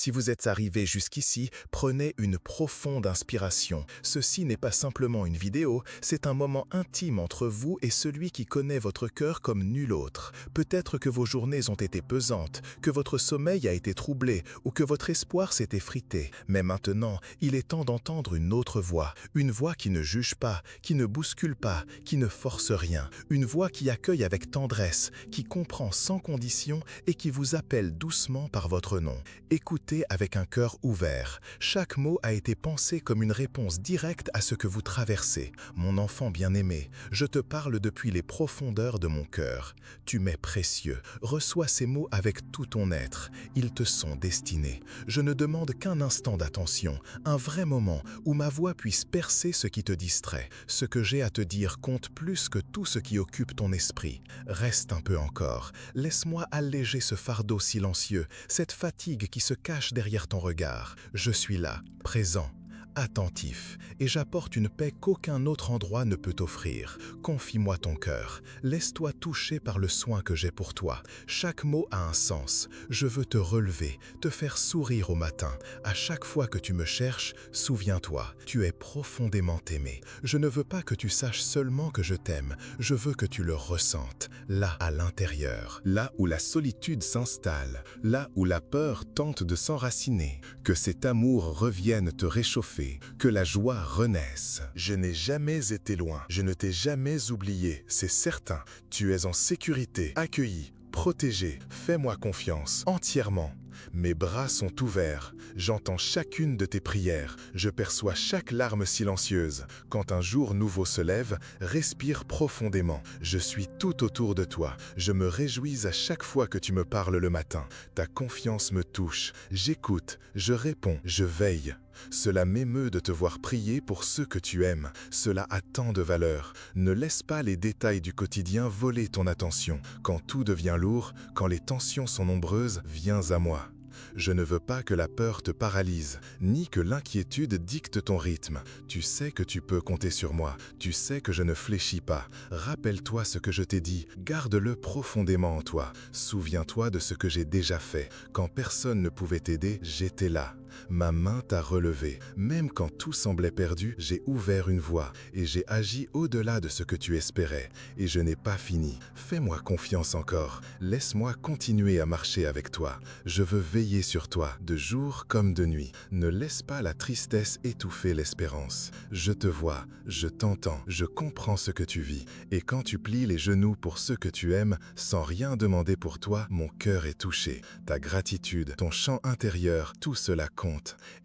Si vous êtes arrivé jusqu'ici, prenez une profonde inspiration. Ceci n'est pas simplement une vidéo, c'est un moment intime entre vous et celui qui connaît votre cœur comme nul autre. Peut-être que vos journées ont été pesantes, que votre sommeil a été troublé ou que votre espoir s'est effrité. Mais maintenant, il est temps d'entendre une autre voix. Une voix qui ne juge pas, qui ne bouscule pas, qui ne force rien. Une voix qui accueille avec tendresse, qui comprend sans condition et qui vous appelle doucement par votre nom. Écoutez avec un cœur ouvert. Chaque mot a été pensé comme une réponse directe à ce que vous traversez. Mon enfant bien-aimé, je te parle depuis les profondeurs de mon cœur. Tu m'es précieux. Reçois ces mots avec tout ton être. Ils te sont destinés. Je ne demande qu'un instant d'attention, un vrai moment où ma voix puisse percer ce qui te distrait. Ce que j'ai à te dire compte plus que tout ce qui occupe ton esprit. Reste un peu encore. Laisse-moi alléger ce fardeau silencieux, cette fatigue qui se cache derrière ton regard. Je suis là, présent, attentif, et j'apporte une paix qu'aucun autre endroit ne peut offrir. Confie-moi ton cœur, laisse-toi toucher par le soin que j'ai pour toi. Chaque mot a un sens. Je veux te relever, te faire sourire au matin. À chaque fois que tu me cherches, souviens-toi, tu es profondément aimé. Je ne veux pas que tu saches seulement que je t'aime, je veux que tu le ressentes, là à l'intérieur. Là où la solitude s'installe, là où la peur tente de s'enraciner, que cet amour revienne te réchauffer, que la joie renaisse. Je n'ai jamais été loin, je ne t'ai jamais oublié, c'est certain. Tu es en sécurité, accueilli, protégé. Fais-moi confiance, entièrement. Mes bras sont ouverts, j'entends chacune de tes prières, je perçois chaque larme silencieuse. Quand un jour nouveau se lève, respire profondément. Je suis tout autour de toi, je me réjouis à chaque fois que tu me parles le matin. Ta confiance me touche, j'écoute, je réponds, je veille. Cela m'émeut de te voir prier pour ceux que tu aimes. Cela a tant de valeur. Ne laisse pas les détails du quotidien voler ton attention. Quand tout devient lourd, quand les tensions sont nombreuses, viens à moi. Je ne veux pas que la peur te paralyse, ni que l'inquiétude dicte ton rythme. Tu sais que tu peux compter sur moi, tu sais que je ne fléchis pas. Rappelle-toi ce que je t'ai dit, garde-le profondément en toi. Souviens-toi de ce que j'ai déjà fait. Quand personne ne pouvait t'aider, j'étais là. Ma main t'a relevé. Même quand tout semblait perdu, j'ai ouvert une voie et j'ai agi au-delà de ce que tu espérais. Et je n'ai pas fini. Fais-moi confiance encore. Laisse-moi continuer à marcher avec toi. Je veux veiller sur toi, de jour comme de nuit. Ne laisse pas la tristesse étouffer l'espérance. Je te vois, je t'entends, je comprends ce que tu vis. Et quand tu plies les genoux pour ceux que tu aimes, sans rien demander pour toi, mon cœur est touché. Ta gratitude, ton chant intérieur, tout cela compte.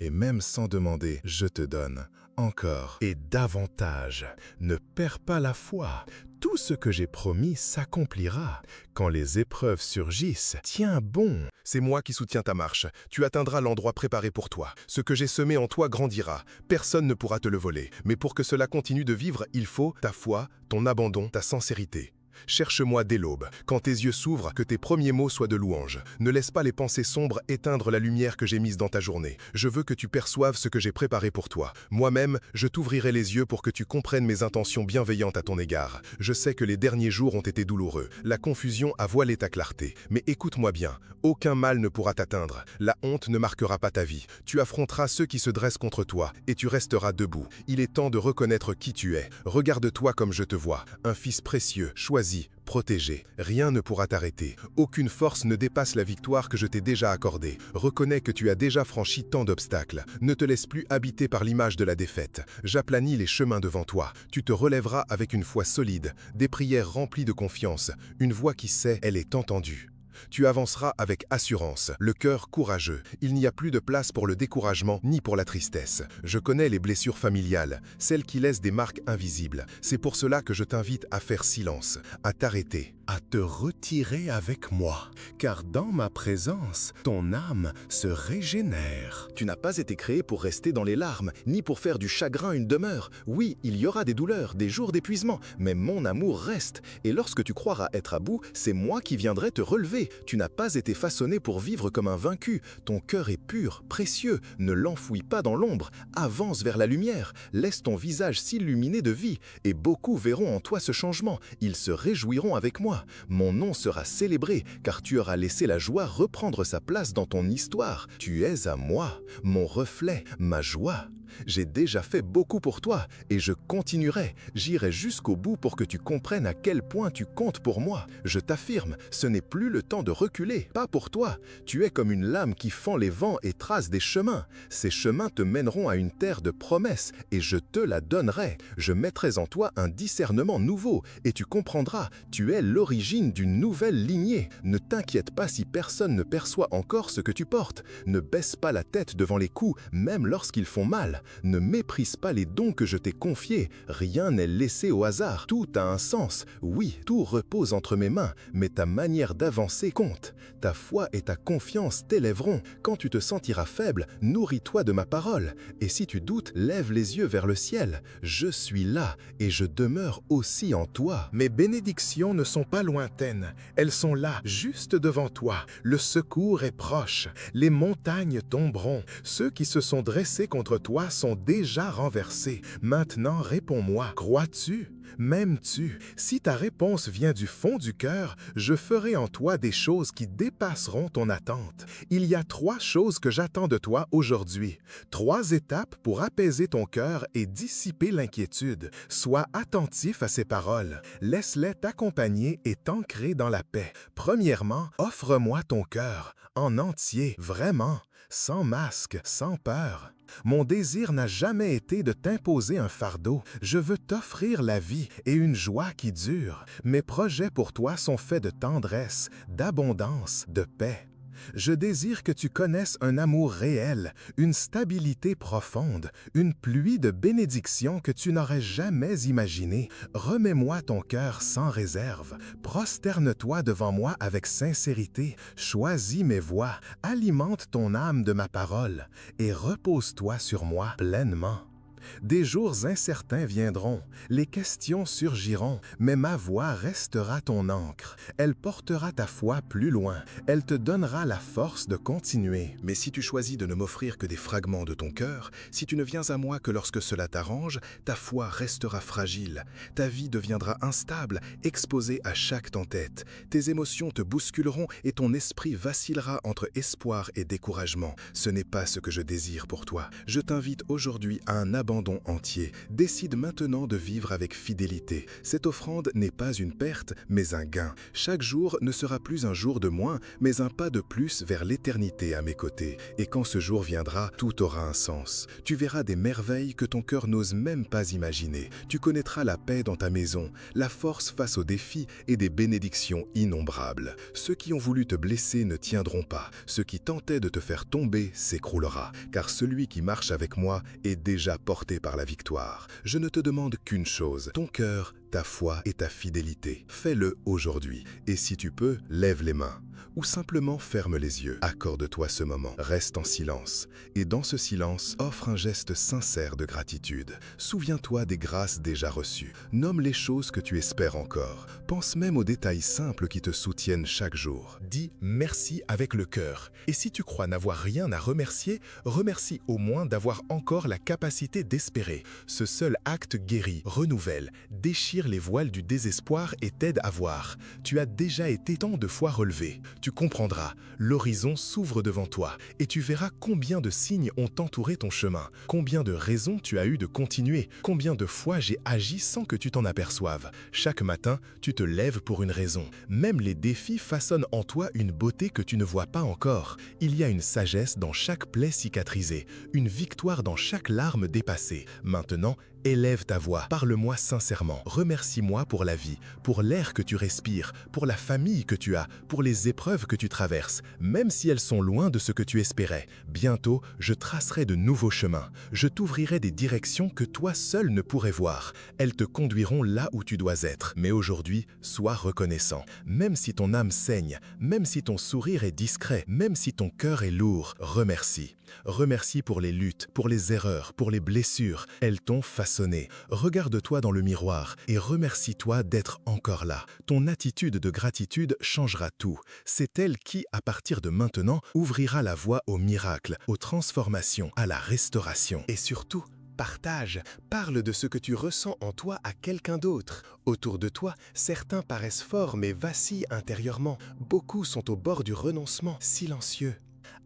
Et même sans demander, je te donne. Encore. Et davantage. Ne perds pas la foi. Tout ce que j'ai promis s'accomplira. Quand les épreuves surgissent, tiens bon. C'est moi qui soutiens ta marche. Tu atteindras l'endroit préparé pour toi. Ce que j'ai semé en toi grandira. Personne ne pourra te le voler. Mais pour que cela continue de vivre, il faut ta foi, ton abandon, ta sincérité. Cherche-moi dès l'aube, quand tes yeux s'ouvrent, que tes premiers mots soient de louange. Ne laisse pas les pensées sombres éteindre la lumière que j'ai mise dans ta journée. Je veux que tu perçoives ce que j'ai préparé pour toi. Moi-même, je t'ouvrirai les yeux pour que tu comprennes mes intentions bienveillantes à ton égard. Je sais que les derniers jours ont été douloureux. La confusion a voilé ta clarté. Mais écoute-moi bien, aucun mal ne pourra t'atteindre. La honte ne marquera pas ta vie. Tu affronteras ceux qui se dressent contre toi et tu resteras debout. Il est temps de reconnaître qui tu es. Regarde-toi comme je te vois, un fils précieux, choisi, protégé. Rien ne pourra t'arrêter. Aucune force ne dépasse la victoire que je t'ai déjà accordée. Reconnais que tu as déjà franchi tant d'obstacles. Ne te laisse plus habiter par l'image de la défaite. J'aplanis les chemins devant toi. Tu te relèveras avec une foi solide, des prières remplies de confiance, une voix qui sait, elle est entendue. Tu avanceras avec assurance, le cœur courageux. Il n'y a plus de place pour le découragement ni pour la tristesse. Je connais les blessures familiales, celles qui laissent des marques invisibles. C'est pour cela que je t'invite à faire silence, à t'arrêter, à te retirer avec moi, car dans ma présence, ton âme se régénère. Tu n'as pas été créé pour rester dans les larmes, ni pour faire du chagrin une demeure. Oui, il y aura des douleurs, des jours d'épuisement, mais mon amour reste. Et lorsque tu croiras être à bout, c'est moi qui viendrai te relever. tu n'as pas été façonné pour vivre comme un vaincu. Ton cœur est pur, précieux, ne l'enfouis pas dans l'ombre, avance vers la lumière, laisse ton visage s'illuminer de vie, et beaucoup verront en toi ce changement, ils se réjouiront avec moi. Mon nom sera célébré, car tu auras laissé la joie reprendre sa place dans ton histoire. Tu es à moi, mon reflet, ma joie. J'ai déjà fait beaucoup pour toi et je continuerai. J'irai jusqu'au bout pour que tu comprennes à quel point tu comptes pour moi. Je t'affirme, ce n'est plus le temps de reculer, pas pour toi. Tu es comme une lame qui fend les vents et trace des chemins. Ces chemins te mèneront à une terre de promesses et je te la donnerai. Je mettrai en toi un discernement nouveau et tu comprendras, tu es l'origine d'une nouvelle lignée. Ne t'inquiète pas si personne ne perçoit encore ce que tu portes. Ne baisse pas la tête devant les coups, même lorsqu'ils font mal. Ne méprise pas les dons que je t'ai confiés. Rien n'est laissé au hasard. Tout a un sens. Oui, tout repose entre mes mains, mais ta manière d'avancer compte. Ta foi et ta confiance t'élèveront. Quand tu te sentiras faible, nourris-toi de ma parole. Et si tu doutes, lève les yeux vers le ciel. Je suis là et je demeure aussi en toi. Mes bénédictions ne sont pas lointaines. Elles sont là, juste devant toi. Le secours est proche. Les montagnes tomberont. Ceux qui se sont dressés contre toi sont déjà renversés. Maintenant, réponds-moi. Crois-tu? M'aimes-tu? Si ta réponse vient du fond du cœur, je ferai en toi des choses qui dépasseront ton attente. Il y a 3 choses que j'attends de toi aujourd'hui. 3 étapes pour apaiser ton cœur et dissiper l'inquiétude. Sois attentif à ces paroles. Laisse-les t'accompagner et t'ancrer dans la paix. Premièrement, offre-moi ton cœur, en entier, vraiment, sans masque, sans peur. Mon désir n'a jamais été de t'imposer un fardeau. Je veux t'offrir la vie et une joie qui dure. Mes projets pour toi sont faits de tendresse, d'abondance, de paix. Je désire que tu connaisses un amour réel, une stabilité profonde, une pluie de bénédictions que tu n'aurais jamais imaginées. Remets-moi ton cœur sans réserve. Prosterne-toi devant moi avec sincérité. Choisis mes voies. Alimente ton âme de ma parole et repose-toi sur moi pleinement. Des jours incertains viendront, les questions surgiront, mais ma voix restera ton ancre. Elle portera ta foi plus loin, elle te donnera la force de continuer. Mais si tu choisis de ne m'offrir que des fragments de ton cœur, si tu ne viens à moi que lorsque cela t'arrange, ta foi restera fragile, ta vie deviendra instable, exposée à chaque tempête. Tes émotions te bousculeront et ton esprit vacillera entre espoir et découragement. Ce n'est pas ce que je désire pour toi. Je t'invite aujourd'hui à un abandon entier. Décide maintenant de vivre avec fidélité. Cette offrande n'est pas une perte, mais un gain. Chaque jour ne sera plus un jour de moins, mais un pas de plus vers l'éternité à mes côtés. Et quand ce jour viendra, tout aura un sens. Tu verras des merveilles que ton cœur n'ose même pas imaginer. Tu connaîtras la paix dans ta maison, la force face aux défis et des bénédictions innombrables. Ceux qui ont voulu te blesser ne tiendront pas. Ce qui tentait de te faire tomber s'écroulera. Car celui qui marche avec moi est déjà porté par la victoire. Je ne te demande qu'une chose, ton cœur, ta foi et ta fidélité. Fais-le aujourd'hui. Et si tu peux, lève les mains. Ou simplement ferme les yeux. Accorde-toi ce moment. Reste en silence. Et dans ce silence, offre un geste sincère de gratitude. Souviens-toi des grâces déjà reçues. Nomme les choses que tu espères encore. Pense même aux détails simples qui te soutiennent chaque jour. Dis merci avec le cœur. Et si tu crois n'avoir rien à remercier, remercie au moins d'avoir encore la capacité d'espérer. Ce seul acte guérit, renouvelle, déchire les voiles du désespoir et t'aide à voir. Tu as déjà été tant de fois relevé. Tu comprendras, l'horizon s'ouvre devant toi et tu verras combien de signes ont entouré ton chemin, combien de raisons tu as eu de continuer, combien de fois j'ai agi sans que tu t'en aperçoives. Chaque matin, tu te lèves pour une raison. Même les défis façonnent en toi une beauté que tu ne vois pas encore. Il y a une sagesse dans chaque plaie cicatrisée, une victoire dans chaque larme dépassée. Maintenant, élève ta voix, parle-moi sincèrement, remercie-moi pour la vie, pour l'air que tu respires, pour la famille que tu as, pour les épreuves que tu traverses, même si elles sont loin de ce que tu espérais. Bientôt, je tracerai de nouveaux chemins, je t'ouvrirai des directions que toi seul ne pourrais voir. Elles te conduiront là où tu dois être. Mais aujourd'hui, sois reconnaissant. Même si ton âme saigne, même si ton sourire est discret, même si ton cœur est lourd, remercie. Remercie pour les luttes, pour les erreurs, pour les blessures. Elles t'ont façonné. Regarde-toi dans le miroir et remercie-toi d'être encore là. Ton attitude de gratitude changera tout. C'est elle qui, à partir de maintenant, ouvrira la voie au miracle, aux transformations, à la restauration. Et surtout, partage, parle de ce que tu ressens en toi à quelqu'un d'autre. Autour de toi, certains paraissent forts mais vacillent intérieurement. Beaucoup sont au bord du renoncement, silencieux.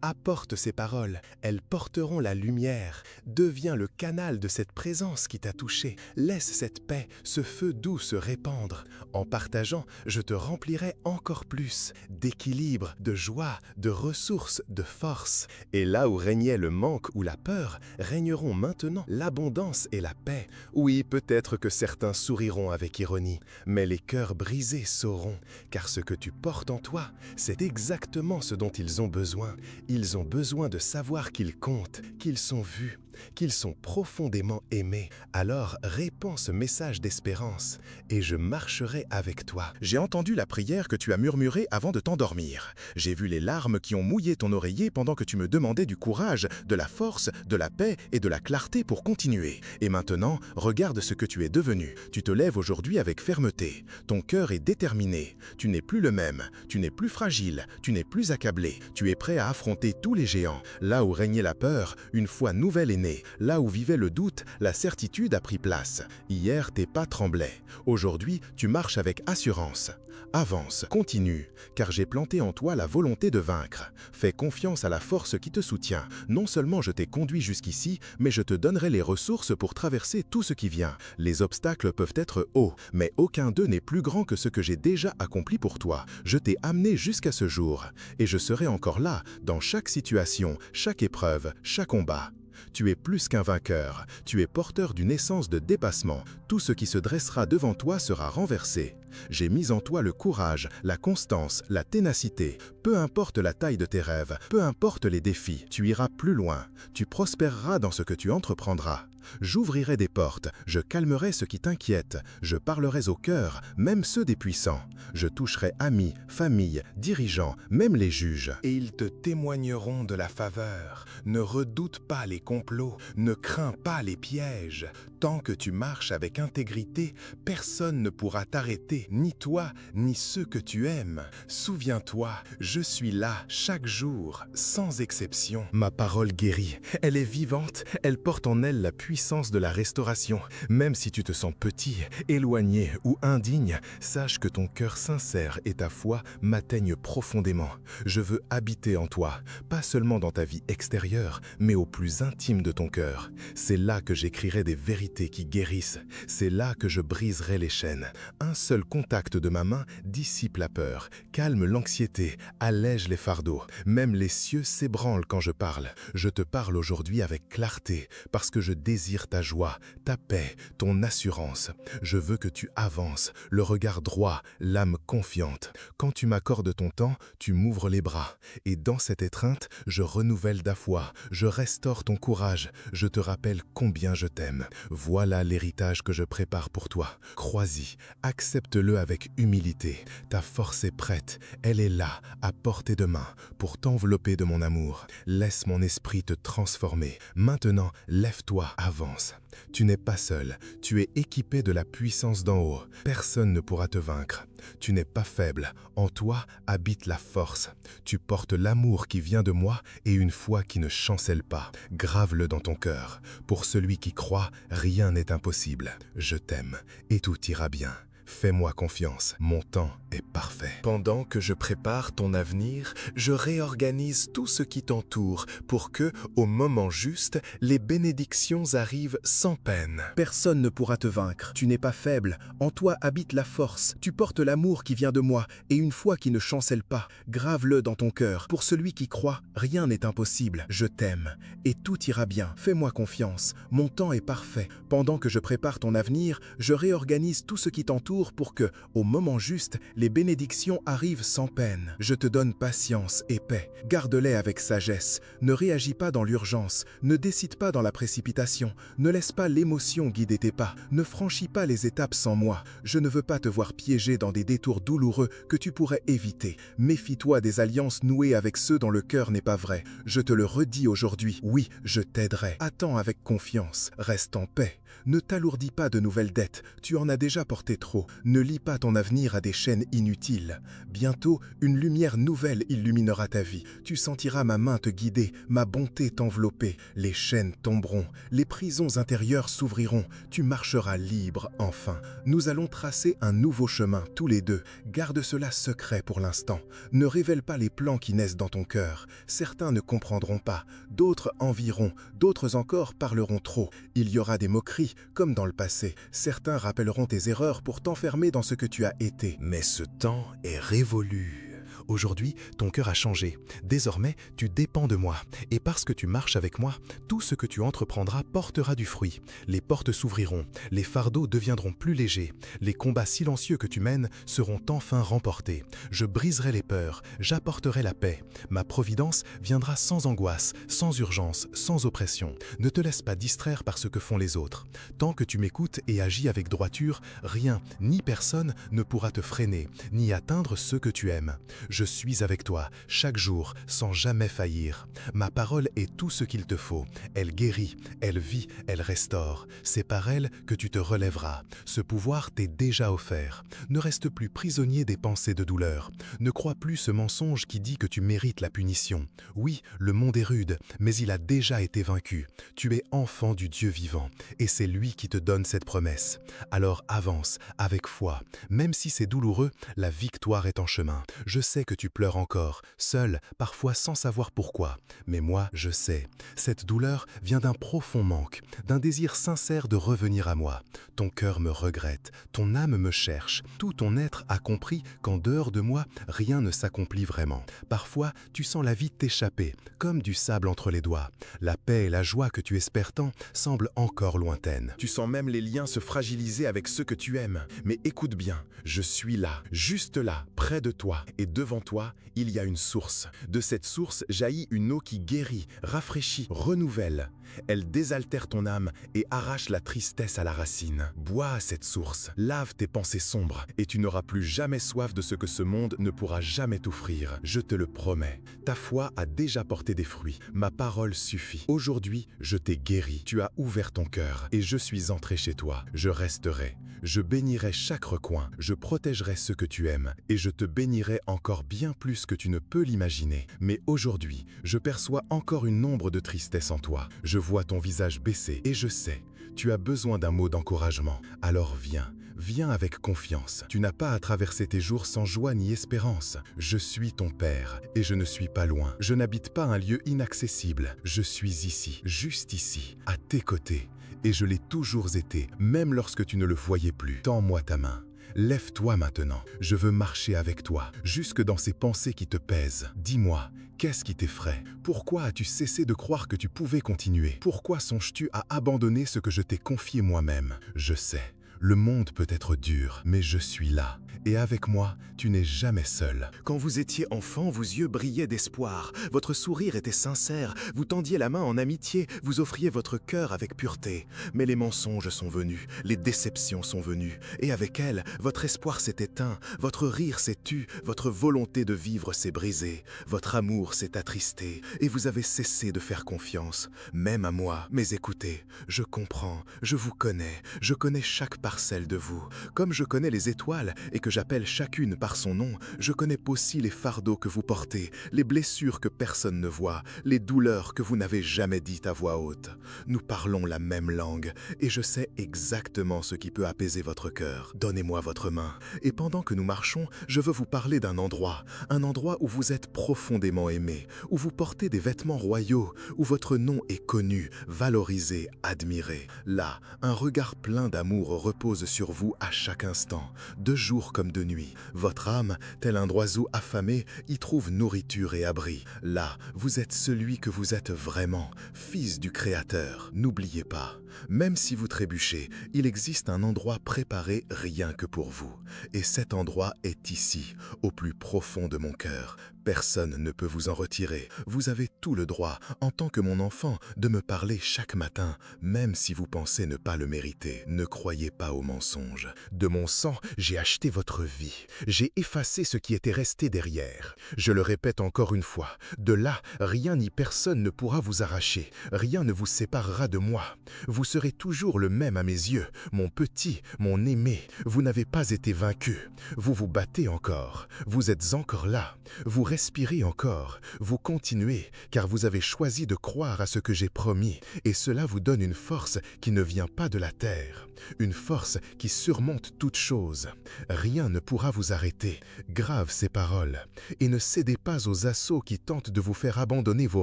Apporte ces paroles, elles porteront la lumière. Deviens le canal de cette présence qui t'a touché. Laisse cette paix, ce feu doux se répandre. En partageant, je te remplirai encore plus d'équilibre, de joie, de ressources, de force. Et là où régnait le manque ou la peur, régneront maintenant l'abondance et la paix. Oui, peut-être que certains souriront avec ironie, mais les cœurs brisés sauront, car ce que tu portes en toi, c'est exactement ce dont ils ont besoin. Ils ont besoin de savoir qu'ils comptent, qu'ils sont vus, qu'ils sont profondément aimés. Alors répands ce message d'espérance et je marcherai avec toi. J'ai entendu la prière que tu as murmurée avant de t'endormir. J'ai vu les larmes qui ont mouillé ton oreiller pendant que tu me demandais du courage, de la force, de la paix et de la clarté pour continuer. Et maintenant, regarde ce que tu es devenu. Tu te lèves aujourd'hui avec fermeté. Ton cœur est déterminé. Tu n'es plus le même. Tu n'es plus fragile. Tu n'es plus accablé. Tu es prêt à affronter tous les géants. Là où régnait la peur, une foi nouvelle est née. Là où vivait le doute, la certitude a pris place. Hier, tes pas tremblaient. Aujourd'hui, tu marches avec assurance. Avance, continue, car j'ai planté en toi la volonté de vaincre. Fais confiance à la force qui te soutient. Non seulement je t'ai conduit jusqu'ici, mais je te donnerai les ressources pour traverser tout ce qui vient. Les obstacles peuvent être hauts, mais aucun d'eux n'est plus grand que ce que j'ai déjà accompli pour toi. Je t'ai amené jusqu'à ce jour, et je serai encore là, dans chaque situation, chaque épreuve, chaque combat. Tu es plus qu'un vainqueur, tu es porteur d'une essence de dépassement. Tout ce qui se dressera devant toi sera renversé. J'ai mis en toi le courage, la constance, la ténacité. Peu importe la taille de tes rêves, peu importe les défis, tu iras plus loin. Tu prospéreras dans ce que tu entreprendras. J'ouvrirai des portes, je calmerai ce qui t'inquiète, je parlerai au cœur, même ceux des puissants. Je toucherai amis, familles, dirigeants, même les juges. Et ils te témoigneront de la faveur. Ne redoute pas les complots, ne crains pas les pièges. Tant que tu marches avec intégrité, personne ne pourra t'arrêter, ni toi, ni ceux que tu aimes. Souviens-toi, je suis là chaque jour, sans exception. Ma parole guérit, elle est vivante, elle porte en elle la puissance de la restauration. Même si tu te sens petit, éloigné ou indigne, sache que ton cœur sincère et ta foi m'atteignent profondément. Je veux habiter en toi, pas seulement dans ta vie extérieure, mais au plus intime de ton cœur. C'est là que j'écrirai des vérités qui guérissent. C'est là que je briserai les chaînes. Un seul contact de ma main dissipe la peur, calme l'anxiété, allège les fardeaux. Même les cieux s'ébranlent quand je parle. Je te parle aujourd'hui avec clarté, parce que je désire ta joie, ta paix, ton assurance. Je veux que tu avances, le regard droit, l'âme confiante. Quand tu m'accordes ton temps, tu m'ouvres les bras. Et dans cette étreinte, je renouvelle ta foi, je restaure ton courage, je te rappelle combien je t'aime. Voilà l'héritage que je prépare pour toi. Crois-y, accepte-le avec humilité. Ta force est prête, elle est là, à portée de main, pour t'envelopper de mon amour. Laisse mon esprit te transformer. Maintenant, lève-toi, avance. Tu n'es pas seul, tu es équipé de la puissance d'en haut. Personne ne pourra te vaincre. Tu n'es pas faible, en toi habite la force. Tu portes l'amour qui vient de moi et une foi qui ne chancelle pas. Grave-le dans ton cœur. Pour celui qui croit, rien n'est impossible. Je t'aime et tout ira bien. Fais-moi confiance, mon temps est parfait. Pendant que je prépare ton avenir, je réorganise tout ce qui t'entoure pour que, au moment juste, les bénédictions arrivent sans peine. Personne ne pourra te vaincre. Tu n'es pas faible. En toi habite la force. Tu portes l'amour qui vient de moi et une foi qui ne chancelle pas. Grave-le dans ton cœur. Pour celui qui croit, rien n'est impossible. Je t'aime et tout ira bien. Fais-moi confiance. Mon temps est parfait. Pendant que je prépare ton avenir, je réorganise tout ce qui t'entoure t'entoure pour que, au moment juste, les bénédictions arrivent sans peine. Je te donne patience et paix. Garde-les avec sagesse. Ne réagis pas dans l'urgence. Ne décide pas dans la précipitation. Ne laisse pas l'émotion guider tes pas. Ne franchis pas les étapes sans moi. Je ne veux pas te voir piégé dans des détours douloureux que tu pourrais éviter. Méfie-toi des alliances nouées avec ceux dont le cœur n'est pas vrai. Je te le redis aujourd'hui. Oui, je t'aiderai. Attends avec confiance. Reste en paix. Ne t'alourdis pas de nouvelles dettes, tu en as déjà porté trop. Ne lie pas ton avenir à des chaînes inutiles. Bientôt, une lumière nouvelle illuminera ta vie. Tu sentiras ma main te guider, ma bonté t'envelopper. Les chaînes tomberont, les prisons intérieures s'ouvriront. Tu marcheras libre enfin. Nous allons tracer un nouveau chemin, tous les deux. Garde cela secret pour l'instant. Ne révèle pas les plans qui naissent dans ton cœur. Certains ne comprendront pas, d'autres envieront, d'autres encore parleront trop. Il y aura des moqueries, comme dans le passé. Certains rappelleront tes erreurs pour t'enfermer dans ce que tu as été. Mais ce temps est révolu. Aujourd'hui, ton cœur a changé. Désormais, tu dépends de moi. Et parce que tu marches avec moi, tout ce que tu entreprendras portera du fruit. Les portes s'ouvriront, les fardeaux deviendront plus légers. Les combats silencieux que tu mènes seront enfin remportés. Je briserai les peurs, j'apporterai la paix. Ma providence viendra sans angoisse, sans urgence, sans oppression. Ne te laisse pas distraire par ce que font les autres. Tant que tu m'écoutes et agis avec droiture, rien ni personne ne pourra te freiner, ni atteindre ce que tu aimes. Je suis avec toi, chaque jour, sans jamais faillir. Ma parole est tout ce qu'il te faut. Elle guérit, elle vit, elle restaure. C'est par elle que tu te relèveras. Ce pouvoir t'est déjà offert. Ne reste plus prisonnier des pensées de douleur. Ne crois plus ce mensonge qui dit que tu mérites la punition. Oui, le monde est rude, mais il a déjà été vaincu. Tu es enfant du Dieu vivant, et c'est lui qui te donne cette promesse. Alors avance, avec foi. Même si c'est douloureux, la victoire est en chemin. Je sais que tu pleures encore, seul, parfois sans savoir pourquoi. Mais moi, je sais. Cette douleur vient d'un profond manque, d'un désir sincère de revenir à moi. Ton cœur me regrette, ton âme me cherche. Tout ton être a compris qu'en dehors de moi, rien ne s'accomplit vraiment. Parfois, tu sens la vie t'échapper, comme du sable entre les doigts. La paix et la joie que tu espères tant semblent encore lointaines. Tu sens même les liens se fragiliser avec ceux que tu aimes. Mais écoute bien, je suis là, juste là, près de toi. Et devant toi, il y a une source. De cette source jaillit une eau qui guérit, rafraîchit, renouvelle. Elle désaltère ton âme et arrache la tristesse à la racine. Bois à cette source, lave tes pensées sombres, et tu n'auras plus jamais soif de ce que ce monde ne pourra jamais t'offrir. Je te le promets. Ta foi a déjà porté des fruits. Ma parole suffit. Aujourd'hui, je t'ai guéri. Tu as ouvert ton cœur, et je suis entré chez toi. Je resterai. Je bénirai chaque recoin. Je protégerai ceux que tu aimes, et je te bénirai encore bien plus que tu ne peux l'imaginer. Mais aujourd'hui, je perçois encore une ombre de tristesse en toi. Je vois ton visage baisser, et je sais, tu as besoin d'un mot d'encouragement. Alors viens. Viens avec confiance. Tu n'as pas à traverser tes jours sans joie ni espérance. Je suis ton Père, et je ne suis pas loin. Je n'habite pas un lieu inaccessible. Je suis ici, juste ici, à tes côtés. Et je l'ai toujours été, même lorsque tu ne le voyais plus. Tends-moi ta main. Lève-toi maintenant. Je veux marcher avec toi, jusque dans ces pensées qui te pèsent. Dis-moi, qu'est-ce qui t'effraie? Pourquoi as-tu cessé de croire que tu pouvais continuer? Pourquoi songes-tu à abandonner ce que je t'ai confié moi-même? Je sais. Le monde peut être dur, mais je suis là. Et avec moi, tu n'es jamais seul. Quand vous étiez enfant, vos yeux brillaient d'espoir. Votre sourire était sincère. Vous tendiez la main en amitié. Vous offriez votre cœur avec pureté. Mais les mensonges sont venus. Les déceptions sont venues. Et avec elles, votre espoir s'est éteint. Votre rire s'est tu. Votre volonté de vivre s'est brisée. Votre amour s'est attristé. Et vous avez cessé de faire confiance. Même à moi. Mais écoutez, je comprends. Je vous connais. Je connais chaque parcelle de vous. Comme je connais les étoiles et que j'appelle chacune par son nom, je connais aussi les fardeaux que vous portez, les blessures que personne ne voit, les douleurs que vous n'avez jamais dites à voix haute. Nous parlons la même langue et je sais exactement ce qui peut apaiser votre cœur. Donnez-moi votre main et pendant que nous marchons, je veux vous parler d'un endroit, un endroit où vous êtes profondément aimé, où vous portez des vêtements royaux, où votre nom est connu, valorisé, admiré. Là, un regard plein d'amour repose sur vous à chaque instant, de jour comme de nuit. Votre âme, tel un oiseau affamé, y trouve nourriture et abri. Là, vous êtes celui que vous êtes vraiment, fils du Créateur. N'oubliez pas, même si vous trébuchez, il existe un endroit préparé rien que pour vous. Et cet endroit est ici, au plus profond de mon cœur. Personne ne peut vous en retirer. Vous avez tout le droit, en tant que mon enfant, de me parler chaque matin, même si vous pensez ne pas le mériter. Ne croyez pas aux mensonges. De mon sang, j'ai acheté votre vie. J'ai effacé ce qui était resté derrière. Je le répète encore une fois, de là, rien ni personne ne pourra vous arracher. Rien ne vous séparera de moi. Vous serez toujours le même à mes yeux, mon petit, mon aimé. Vous n'avez pas été vaincu. Vous vous battez encore. Vous êtes encore là. Vous respirez encore. Vous continuez, car vous avez choisi de croire à ce que j'ai promis. Et cela vous donne une force qui ne vient pas de la terre. Une force qui surmonte toute chose. Rien ne pourra vous arrêter. Graves ces paroles. Et ne cédez pas aux assauts qui tentent de vous faire abandonner vos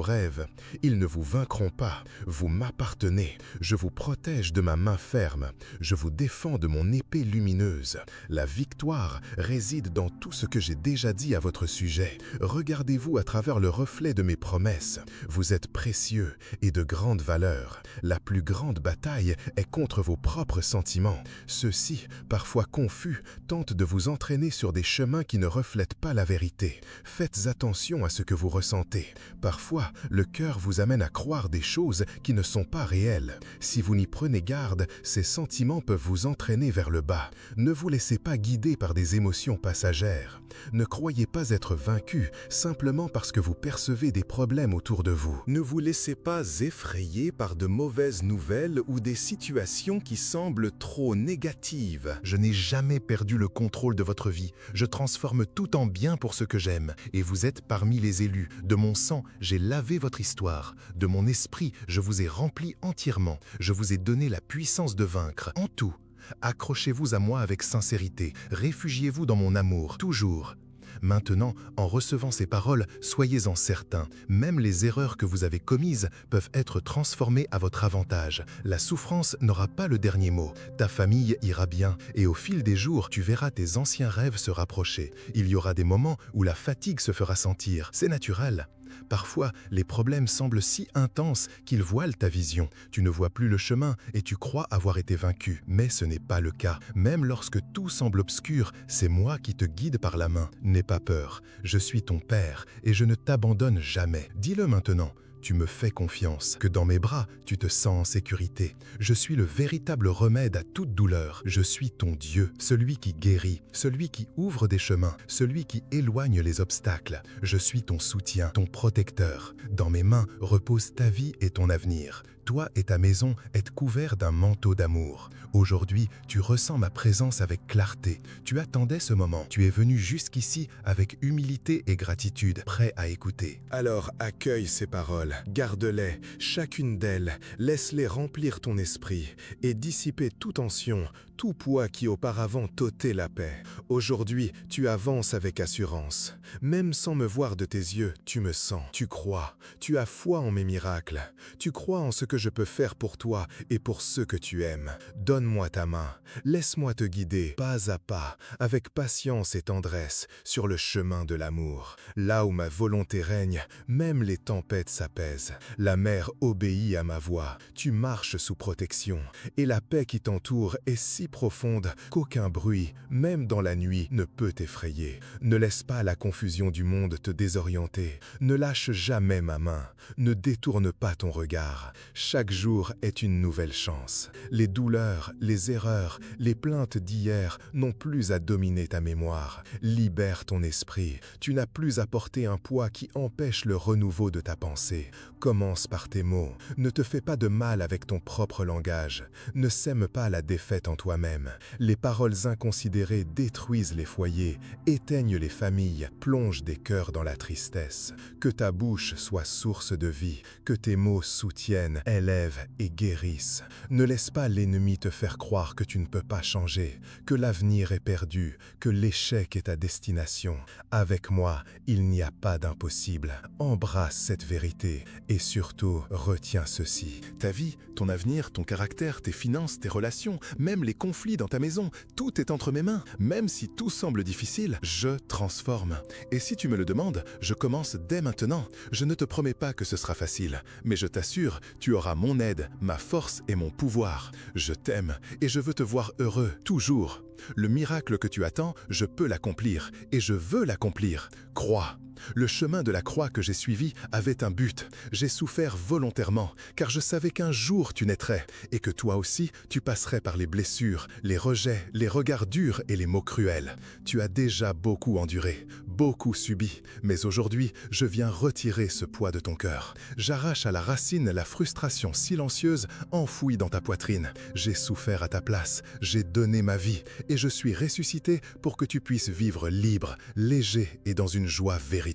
rêves. Ils ne vous vaincront pas. Vous m'appartenez. Je vous protège de ma main ferme. Je vous défends de mon épée lumineuse. La victoire réside dans tout ce que j'ai déjà dit à votre sujet. Regardez-vous à travers le reflet de mes promesses. Vous êtes précieux et de grande valeur. La plus grande bataille est contre vos propres sentiments. Ceux-ci, parfois confus, tentent de vous entraîner sur des chemins qui ne reflètent pas la vérité. Faites attention à ce que vous ressentez. Parfois, le cœur vous amène à croire des choses qui ne sont pas réelles. Si vous n'y prenez garde, ces sentiments peuvent vous entraîner vers le bas. Ne vous laissez pas guider par des émotions passagères. Ne croyez pas être vaincu simplement parce que vous percevez des problèmes autour de vous. Ne vous laissez pas effrayer par de mauvaises nouvelles ou des situations qui semblent trop négatives. Je n'ai jamais perdu le contrôle de votre vie. Je transforme tout en bien pour ce que j'aime. Et vous êtes parmi les élus. De mon sang, j'ai lavé votre histoire. De mon esprit, je vous ai rempli entièrement. Je vous ai donné la puissance de vaincre. En tout, accrochez-vous à moi avec sincérité. Réfugiez-vous dans mon amour, toujours. Maintenant, en recevant ces paroles, soyez-en certains, même les erreurs que vous avez commises peuvent être transformées à votre avantage. La souffrance n'aura pas le dernier mot. Ta famille ira bien et au fil des jours, tu verras tes anciens rêves se rapprocher. Il y aura des moments où la fatigue se fera sentir. C'est naturel. Parfois, les problèmes semblent si intenses qu'ils voilent ta vision. Tu ne vois plus le chemin et tu crois avoir été vaincu. Mais ce n'est pas le cas. Même lorsque tout semble obscur, c'est moi qui te guide par la main. N'aie pas peur. Je suis ton père et je ne t'abandonne jamais. Dis-le maintenant. Tu me fais confiance, que dans mes bras, tu te sens en sécurité. Je suis le véritable remède à toute douleur. Je suis ton Dieu, celui qui guérit, celui qui ouvre des chemins, celui qui éloigne les obstacles. Je suis ton soutien, ton protecteur. Dans mes mains repose ta vie et ton avenir. Toi et ta maison êtes couverts d'un manteau d'amour. Aujourd'hui, tu ressens ma présence avec clarté. Tu attendais ce moment. Tu es venu jusqu'ici avec humilité et gratitude, prêt à écouter. Alors accueille ces paroles, garde-les, chacune d'elles, laisse-les remplir ton esprit et dissiper toute tension, tout poids qui auparavant t'ôtait la paix. Aujourd'hui, tu avances avec assurance. Même sans me voir de tes yeux, tu me sens. Tu crois, tu as foi en mes miracles. Tu crois en ce que je peux faire pour toi et pour ceux que tu aimes. Donne-moi ta main, laisse-moi te guider, pas à pas, avec patience et tendresse, sur le chemin de l'amour. Là où ma volonté règne, même les tempêtes s'apaisent. La mer obéit à ma voix. Tu marches sous protection. Et la paix qui t'entoure est si profonde qu'aucun bruit, même dans la nuit, ne peut t'effrayer. Ne laisse pas la confusion du monde te désorienter. Ne lâche jamais ma main. Ne détourne pas ton regard. Chaque jour est une nouvelle chance. Les douleurs, les erreurs, les plaintes d'hier n'ont plus à dominer ta mémoire. Libère ton esprit. Tu n'as plus à porter un poids qui empêche le renouveau de ta pensée. Commence par tes mots. Ne te fais pas de mal avec ton propre langage. Ne sème pas la défaite en toi-même. Les paroles inconsidérées détruisent les foyers, éteignent les familles, plongent des cœurs dans la tristesse. Que ta bouche soit source de vie, que tes mots soutiennent, élèvent et guérissent. Ne laisse pas l'ennemi te faire croire que tu ne peux pas changer, que l'avenir est perdu, que l'échec est ta destination. Avec moi, il n'y a pas d'impossible. Embrasse cette vérité et surtout, retiens ceci. Ta vie, ton avenir, ton caractère, tes finances, tes relations, même les conflit dans ta maison, tout est entre mes mains. Même si tout semble difficile, je transforme. Et si tu me le demandes, je commence dès maintenant. Je ne te promets pas que ce sera facile, mais je t'assure, tu auras mon aide, ma force et mon pouvoir. Je t'aime et je veux te voir heureux, toujours. Le miracle que tu attends, je peux l'accomplir et je veux l'accomplir. Crois. Le chemin de la croix que j'ai suivi avait un but. J'ai souffert volontairement, car je savais qu'un jour tu naîtrais, et que toi aussi tu passerais par les blessures, les rejets, les regards durs et les mots cruels. Tu as déjà beaucoup enduré, beaucoup subi, mais aujourd'hui je viens retirer ce poids de ton cœur. J'arrache à la racine la frustration silencieuse enfouie dans ta poitrine. J'ai souffert à ta place, j'ai donné ma vie, et je suis ressuscité pour que tu puisses vivre libre, léger et dans une joie véritable.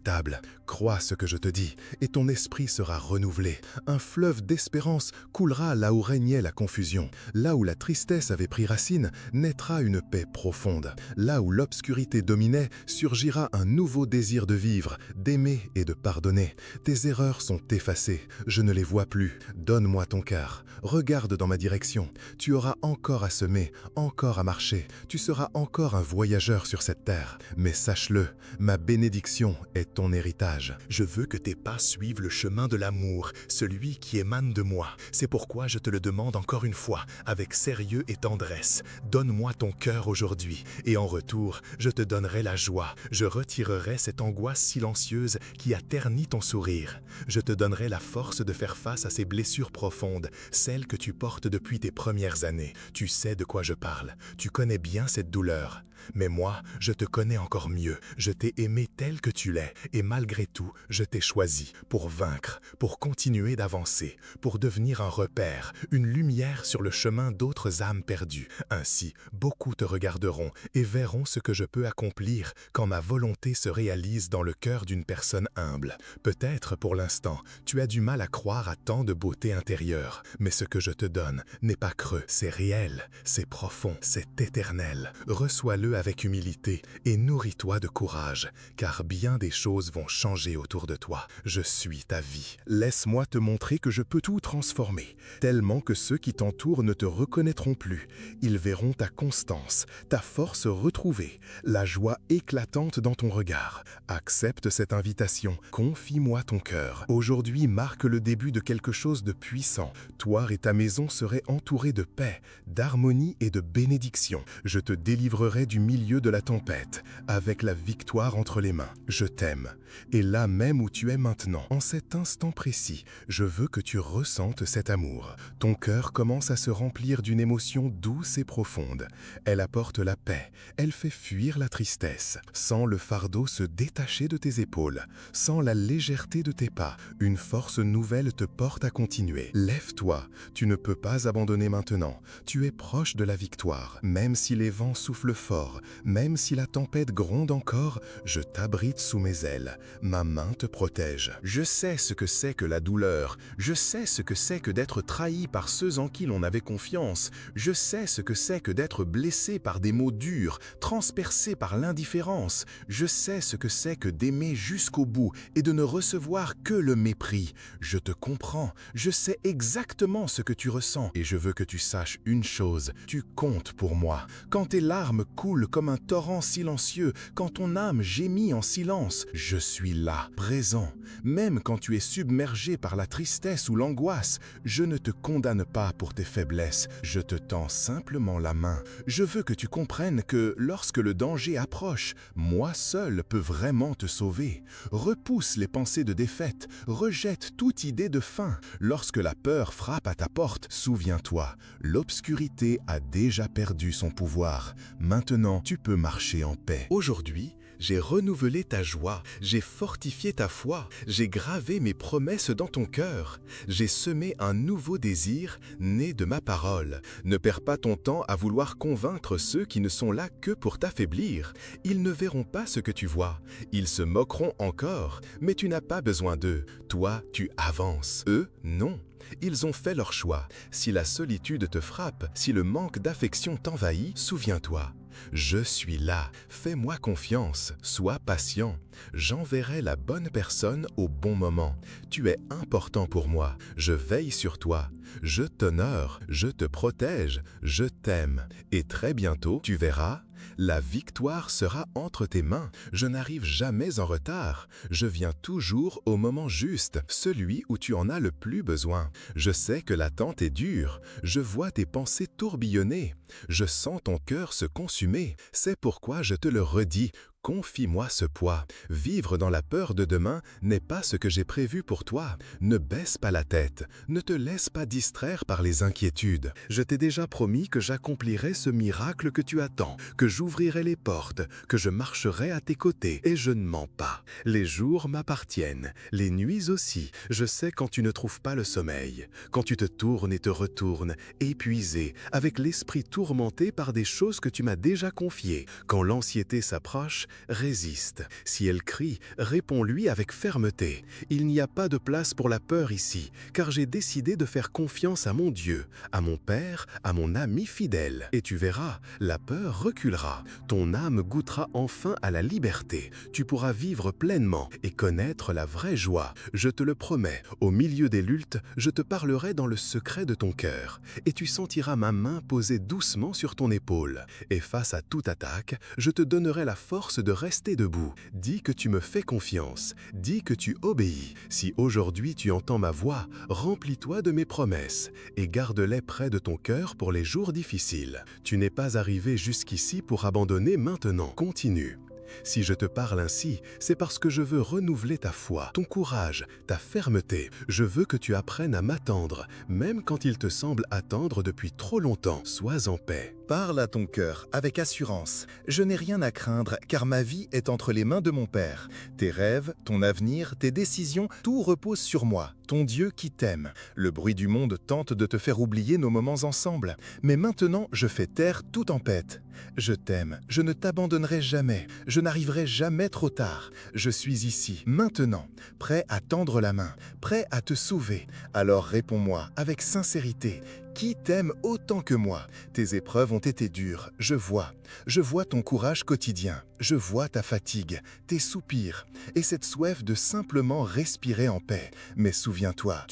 Crois ce que je te dis, et ton esprit sera renouvelé. Un fleuve d'espérance coulera là où régnait la confusion. Là où la tristesse avait pris racine, naîtra une paix profonde. Là où l'obscurité dominait, surgira un nouveau désir de vivre, d'aimer et de pardonner. Tes erreurs sont effacées, je ne les vois plus. Donne-moi ton cœur, regarde dans ma direction. Tu auras encore à semer, encore à marcher. Tu seras encore un voyageur sur cette terre. Mais sache-le, ma bénédiction est ton héritage. Je veux que tes pas suivent le chemin de l'amour, celui qui émane de moi. C'est pourquoi je te le demande encore une fois, avec sérieux et tendresse. Donne-moi ton cœur aujourd'hui, et en retour, je te donnerai la joie. Je retirerai cette angoisse silencieuse qui a terni ton sourire. Je te donnerai la force de faire face à ces blessures profondes, celles que tu portes depuis tes premières années. Tu sais de quoi je parle. Tu connais bien cette douleur. Mais moi, je te connais encore mieux. Je t'ai aimé tel que tu l'es, et malgré tout, je t'ai choisi pour vaincre, pour continuer d'avancer, pour devenir un repère, une lumière sur le chemin d'autres âmes perdues. Ainsi, beaucoup te regarderont et verront ce que je peux accomplir quand ma volonté se réalise dans le cœur d'une personne humble. Peut-être, pour l'instant, tu as du mal à croire à tant de beauté intérieure, mais ce que je te donne n'est pas creux, c'est réel, c'est profond, c'est éternel. Reçois-le avec humilité et nourris-toi de courage, car bien des choses vont changer autour de toi. Je suis ta vie. Laisse-moi te montrer que je peux tout transformer, tellement que ceux qui t'entourent ne te reconnaîtront plus. Ils verront ta constance, ta force retrouvée, la joie éclatante dans ton regard. Accepte cette invitation, confie-moi ton cœur. Aujourd'hui marque le début de quelque chose de puissant. Toi et ta maison seraient entourés de paix, d'harmonie et de bénédiction. Je te délivrerai du milieu de la tempête, avec la victoire entre les mains. Je t'aime. Et là même où tu es maintenant, en cet instant précis, je veux que tu ressentes cet amour. Ton cœur commence à se remplir d'une émotion douce et profonde. Elle apporte la paix, elle fait fuir la tristesse. Sens le fardeau se détacher de tes épaules, sens la légèreté de tes pas. Une force nouvelle te porte à continuer. Lève-toi, tu ne peux pas abandonner maintenant. Tu es proche de la victoire. Même si les vents soufflent fort, même si la tempête gronde encore, je t'abrite sous mes ailes. Ma main te protège. Je sais ce que c'est que la douleur. Je sais ce que c'est que d'être trahi par ceux en qui l'on avait confiance. Je sais ce que c'est que d'être blessé par des mots durs, transpercé par l'indifférence. Je sais ce que c'est que d'aimer jusqu'au bout et de ne recevoir que le mépris. Je te comprends. Je sais exactement ce que tu ressens. Et je veux que tu saches une chose. Tu comptes pour moi. Quand tes larmes coulent comme un torrent silencieux, quand ton âme gémit en silence, je suis là, présent. Même quand tu es submergé par la tristesse ou l'angoisse, je ne te condamne pas pour tes faiblesses, je te tends simplement la main. Je veux que tu comprennes que lorsque le danger approche, moi seul peux vraiment te sauver. Repousse les pensées de défaite, rejette toute idée de fin. Lorsque la peur frappe à ta porte, souviens-toi, l'obscurité a déjà perdu son pouvoir. Maintenant, tu peux marcher en paix. Aujourd'hui, j'ai renouvelé ta joie, j'ai fortifié ta foi, j'ai gravé mes promesses dans ton cœur, j'ai semé un nouveau désir né de ma parole. Ne perds pas ton temps à vouloir convaincre ceux qui ne sont là que pour t'affaiblir. Ils ne verront pas ce que tu vois, ils se moqueront encore, mais tu n'as pas besoin d'eux. Toi, tu avances, eux, non. Ils ont fait leur choix. Si la solitude te frappe, si le manque d'affection t'envahit, souviens-toi. Je suis là, fais-moi confiance, sois patient. J'enverrai la bonne personne au bon moment. Tu es important pour moi, je veille sur toi. Je t'honore, je te protège, je t'aime. Et très bientôt, tu verras, la victoire sera entre tes mains. Je n'arrive jamais en retard. Je viens toujours au moment juste, celui où tu en as le plus besoin. Je sais que l'attente est dure. Je vois tes pensées tourbillonner. Je sens ton cœur se consumer. C'est pourquoi je te le redis. Confie-moi ce poids. Vivre dans la peur de demain n'est pas ce que j'ai prévu pour toi. Ne baisse pas la tête. Ne te laisse pas distraire par les inquiétudes. Je t'ai déjà promis que j'accomplirai ce miracle que tu attends, que j'ouvrirai les portes, que je marcherai à tes côtés, et je ne mens pas. Les jours m'appartiennent, les nuits aussi. Je sais quand tu ne trouves pas le sommeil, quand tu te tournes et te retournes, épuisé, avec l'esprit tourmenté par des choses que tu m'as déjà confiées. Quand l'anxiété s'approche, résiste. Si elle crie, réponds-lui avec fermeté. Il n'y a pas de place pour la peur ici, car j'ai décidé de faire confiance à mon Dieu, à mon Père, à mon ami fidèle. Et tu verras, la peur reculera. Ton âme goûtera enfin à la liberté. Tu pourras vivre pleinement et connaître la vraie joie. Je te le promets, au milieu des luttes, je te parlerai dans le secret de ton cœur, et tu sentiras ma main posée doucement sur ton épaule. Et face à toute attaque, je te donnerai la force de rester debout. Dis que tu me fais confiance, dis que tu obéis. Si aujourd'hui tu entends ma voix, remplis-toi de mes promesses et garde-les près de ton cœur pour les jours difficiles. Tu n'es pas arrivé jusqu'ici pour abandonner maintenant. Continue. Si je te parle ainsi, c'est parce que je veux renouveler ta foi, ton courage, ta fermeté. Je veux que tu apprennes à m'attendre, même quand il te semble attendre depuis trop longtemps. Sois en paix. Parle à ton cœur avec assurance. Je n'ai rien à craindre car ma vie est entre les mains de mon Père. Tes rêves, ton avenir, tes décisions, tout repose sur moi, ton Dieu qui t'aime. Le bruit du monde tente de te faire oublier nos moments ensemble. Mais maintenant, je fais taire toute tempête. Je t'aime, je ne t'abandonnerai jamais, je n'arriverai jamais trop tard. Je suis ici, maintenant, prêt à tendre la main, prêt à te sauver. Alors réponds-moi avec sincérité. Qui t'aime autant que moi? Tes épreuves ont été dures, je vois ton courage quotidien, je vois ta fatigue, tes soupirs, et cette soif de simplement respirer en paix. Mais souviens-toi,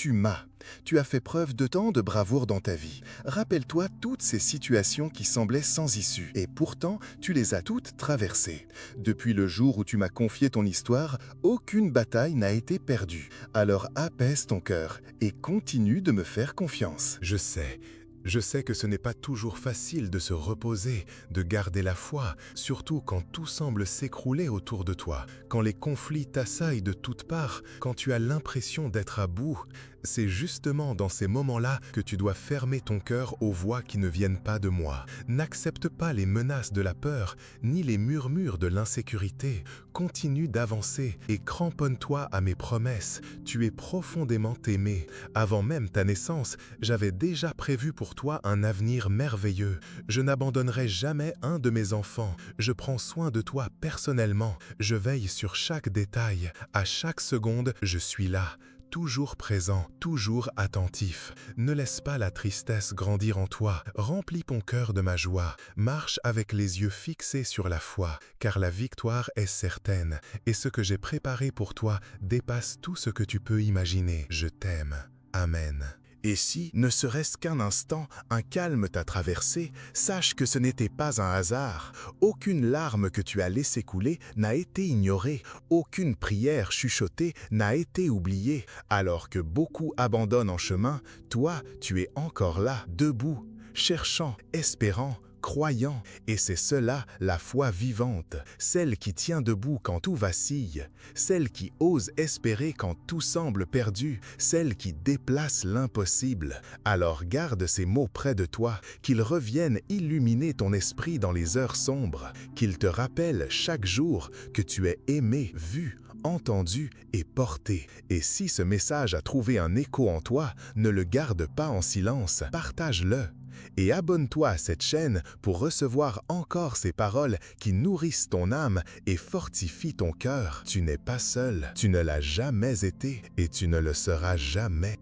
tu as fait preuve de tant de bravoure dans ta vie. Rappelle-toi toutes ces situations qui semblaient sans issue, et pourtant tu les as toutes traversées. Depuis le jour où tu m'as confié ton histoire, aucune bataille n'a été perdue. Alors apaise ton cœur et continue de me faire confiance. Je sais que ce n'est pas toujours facile de se reposer, de garder la foi, surtout quand tout semble s'écrouler autour de toi, quand les conflits t'assaillent de toutes parts, quand tu as l'impression d'être à bout. C'est justement dans ces moments-là que tu dois fermer ton cœur aux voix qui ne viennent pas de moi. N'accepte pas les menaces de la peur, ni les murmures de l'insécurité. Continue d'avancer et cramponne-toi à mes promesses. Tu es profondément aimé. Avant même ta naissance, j'avais déjà prévu pour toi un avenir merveilleux. Je n'abandonnerai jamais un de mes enfants. Je prends soin de toi personnellement. Je veille sur chaque détail. À chaque seconde, je suis là. Toujours présent, toujours attentif. Ne laisse pas la tristesse grandir en toi. Remplis ton cœur de ma joie. Marche avec les yeux fixés sur la foi, car la victoire est certaine. Et ce que j'ai préparé pour toi dépasse tout ce que tu peux imaginer. Je t'aime. Amen. Et si, ne serait-ce qu'un instant, un calme t'a traversé, sache que ce n'était pas un hasard. Aucune larme que tu as laissé couler n'a été ignorée, aucune prière chuchotée n'a été oubliée. Alors que beaucoup abandonnent en chemin, toi, tu es encore là, debout, cherchant, espérant, croyant, et c'est cela la foi vivante, celle qui tient debout quand tout vacille, celle qui ose espérer quand tout semble perdu, celle qui déplace l'impossible. Alors garde ces mots près de toi, qu'ils reviennent illuminer ton esprit dans les heures sombres, qu'ils te rappellent chaque jour que tu es aimé, vu, entendu et porté. Et si ce message a trouvé un écho en toi, ne le garde pas en silence, partage-le. Et abonne-toi à cette chaîne pour recevoir encore ces paroles qui nourrissent ton âme et fortifient ton cœur. Tu n'es pas seul, tu ne l'as jamais été et tu ne le seras jamais.